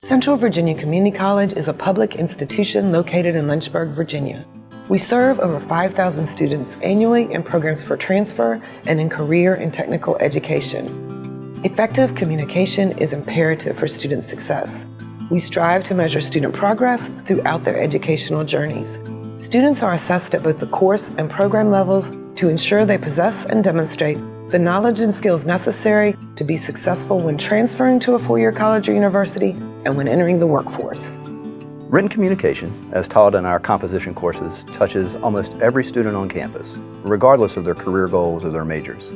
Central Virginia Community College is a public institution located in Lynchburg, Virginia. We serve over 5,000 students annually in programs for transfer and in career and technical education. Effective communication is imperative for student success. We strive to measure student progress throughout their educational journeys. Students are assessed at both the course and program levels to ensure they possess and demonstrate the knowledge and skills necessary to be successful when transferring to a four-year college or university and when entering the workforce. Written communication, as taught in our composition courses, touches almost every student on campus, regardless of their career goals or their majors.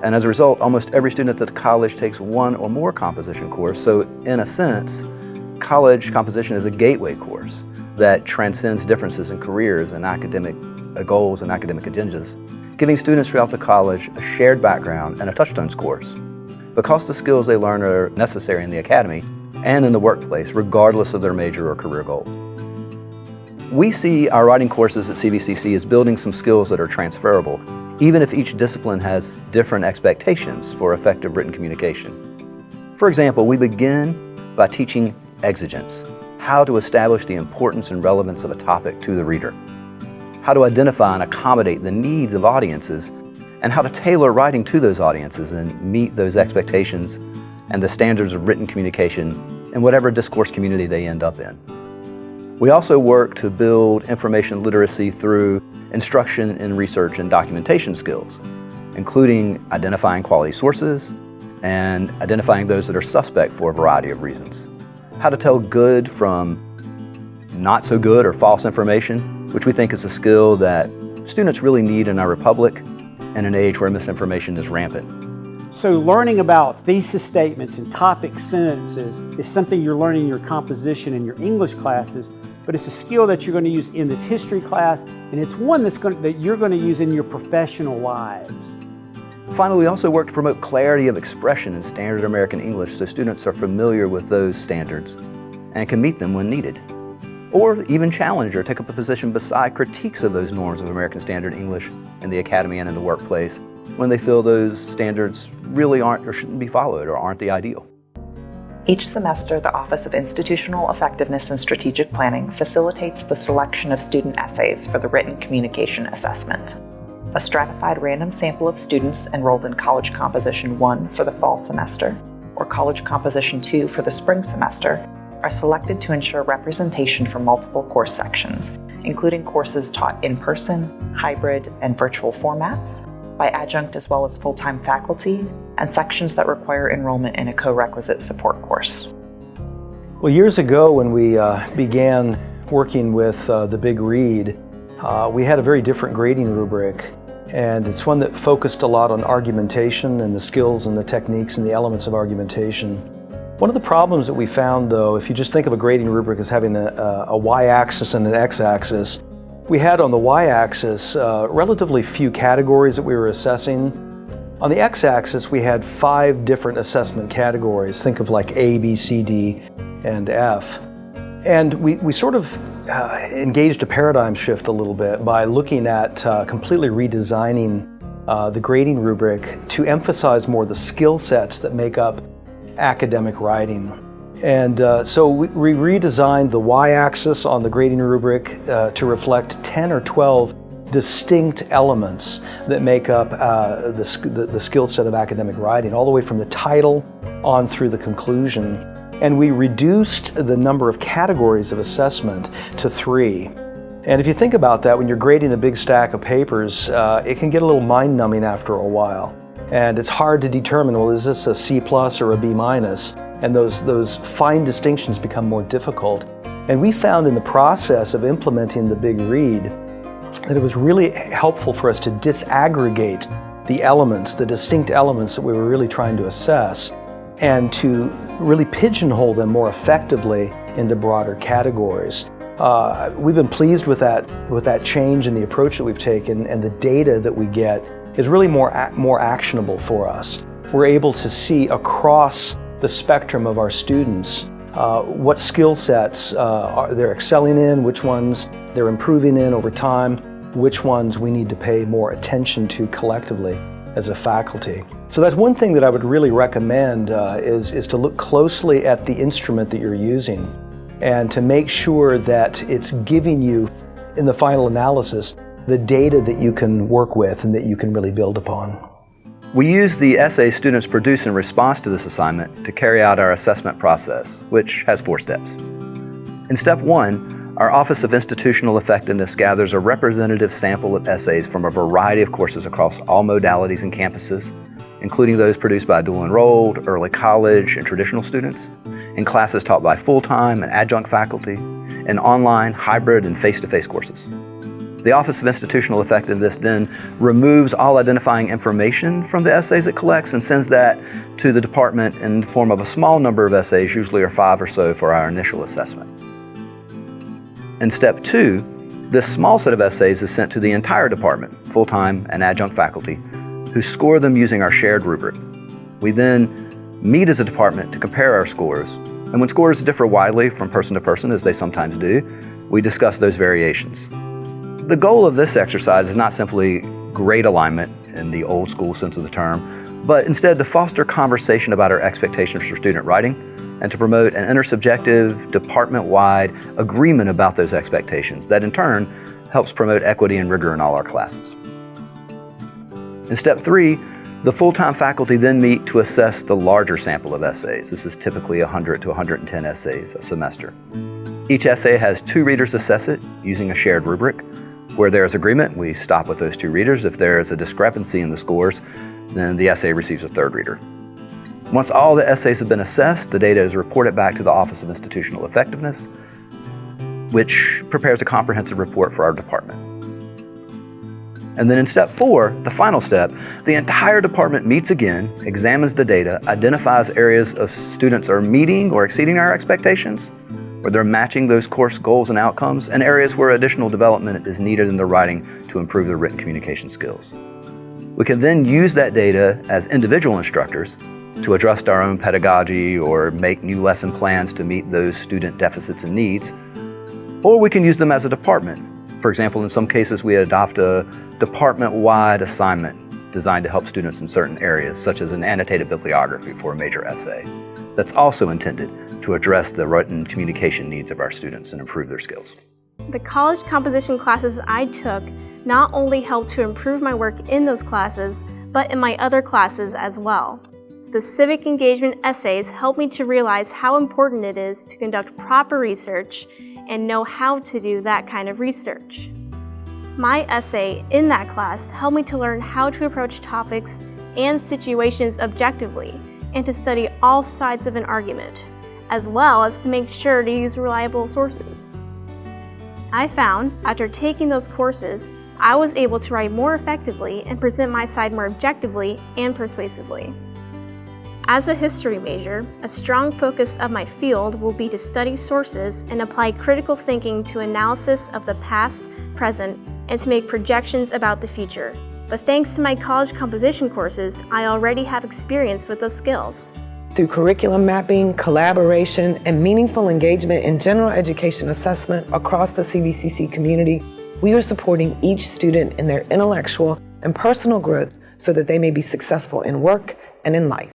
And as a result, almost every student at the college takes one or more composition course, so in a sense, college composition is a gateway course that transcends differences in careers and academic goals and academic agendas, giving students throughout the college a shared background and a touchstones course. Because the skills they learn are necessary in the academy and in the workplace, regardless of their major or career goal. We see our writing courses at CVCC as building some skills that are transferable, even if each discipline has different expectations for effective written communication. For example, we begin by teaching exigence, how to establish the importance and relevance of a topic to the reader, how to identify and accommodate the needs of audiences, and how to tailor writing to those audiences and meet those expectations and the standards of written communication in whatever discourse community they end up in. We also work to build information literacy through instruction in research and documentation skills, including identifying quality sources and identifying those that are suspect for a variety of reasons. How to tell good from not so good or false information, which we think is a skill that students really need in our republic in an age where misinformation is rampant. So learning about thesis statements and topic sentences is something you're learning in your composition and your English classes, but it's a skill that you're going to use in this history class, and it's one that you're going to use in your professional lives. Finally, we also work to promote clarity of expression in standard American English so students are familiar with those standards and can meet them when needed. Or even challenge or take up a position beside critiques of those norms of American Standard English in the academy and in the workplace when they feel those standards really aren't or shouldn't be followed or aren't the ideal. Each semester, the Office of Institutional Effectiveness and Strategic Planning facilitates the selection of student essays for the written communication assessment. A stratified random sample of students enrolled in College Composition 1 for the fall semester or College Composition 2 for the spring semester are selected to ensure representation for multiple course sections, including courses taught in person, hybrid, and virtual formats, by adjunct as well as full-time faculty, and sections that require enrollment in a co-requisite support course. Well, years ago when we began working with the Big Read, we had a very different grading rubric, and it's one that focused a lot on argumentation and the skills and the techniques and the elements of argumentation. One of the problems that we found, though, if you just think of a grading rubric as having a y-axis and an x-axis, we had on the y-axis relatively few categories that we were assessing. On the x-axis, we had 5 different assessment categories. Think of like A, B, C, D, and F. And we sort of engaged a paradigm shift a little bit by looking at completely redesigning the grading rubric to emphasize more the skill sets that make up academic writing. And so we redesigned the y-axis on the grading rubric to reflect 10 or 12 distinct elements that make up the skill set of academic writing, all the way from the title on through the conclusion. And we reduced the number of categories of assessment to 3. And if you think about that, when you're grading a big stack of papers, it can get a little mind-numbing after a while. And it's hard to determine, well, is this a C+ or a B-? And those fine distinctions become more difficult. And we found in the process of implementing the Big Read that it was really helpful for us to disaggregate the elements, the distinct elements that we were really trying to assess, and to really pigeonhole them more effectively into broader categories. We've been pleased with that change in the approach that we've taken, and the data that we get is really more actionable for us. We're able to see across the spectrum of our students what skill sets they're excelling in, which ones they're improving in over time, which ones we need to pay more attention to collectively. as a faculty. So that's one thing that I would really recommend is to look closely at the instrument that you're using and to make sure that it's giving you, in the final analysis, the data that you can work with and that you can really build upon. We use the essays students produce in response to this assignment to carry out our assessment process, which has 4 steps. In step 1, our Office of Institutional Effectiveness gathers a representative sample of essays from a variety of courses across all modalities and campuses, including those produced by dual enrolled, early college, and traditional students, in classes taught by full-time and adjunct faculty, and online, hybrid, and face-to-face courses. The Office of Institutional Effectiveness then removes all identifying information from the essays it collects and sends that to the department in the form of a small number of essays, usually 5 or so, for our initial assessment. In step 2, this small set of essays is sent to the entire department, full-time and adjunct faculty, who score them using our shared rubric. We then meet as a department to compare our scores, and when scores differ widely from person to person, as they sometimes do, we discuss those variations. The goal of this exercise is not simply grade alignment in the old school sense of the term, but instead to foster conversation about our expectations for student writing and to promote an intersubjective, department-wide agreement about those expectations that in turn helps promote equity and rigor in all our classes. In step 3, the full-time faculty then meet to assess the larger sample of essays. This is typically 100 to 110 essays a semester. Each essay has 2 readers assess it using a shared rubric. Where there is agreement, we stop with those 2 readers. If there is a discrepancy in the scores, then the essay receives a 3rd reader. Once all the essays have been assessed, the data is reported back to the Office of Institutional Effectiveness, which prepares a comprehensive report for our department. And then in step 4, the final step, the entire department meets again, examines the data, identifies areas of students are meeting or exceeding our expectations, where they're matching those course goals and outcomes, and areas where additional development is needed in their writing to improve their written communication skills. We can then use that data as individual instructors to adjust our own pedagogy or make new lesson plans to meet those student deficits and needs, or we can use them as a department. For example, in some cases, we adopt a department-wide assignment designed to help students in certain areas, such as an annotated bibliography for a major essay. That's also intended to address the written communication needs of our students and improve their skills. The college composition classes I took not only helped to improve my work in those classes, but in my other classes as well. The civic engagement essays helped me to realize how important it is to conduct proper research and know how to do that kind of research. My essay in that class helped me to learn how to approach topics and situations objectively and to study all sides of an argument, as well as to make sure to use reliable sources. I found, after taking those courses, I was able to write more effectively and present my side more objectively and persuasively. As a history major, a strong focus of my field will be to study sources and apply critical thinking to analysis of the past, present, and to make projections about the future. But thanks to my college composition courses, I already have experience with those skills. Through curriculum mapping, collaboration, and meaningful engagement in general education assessment across the CVCC community, we are supporting each student in their intellectual and personal growth so that they may be successful in work and in life.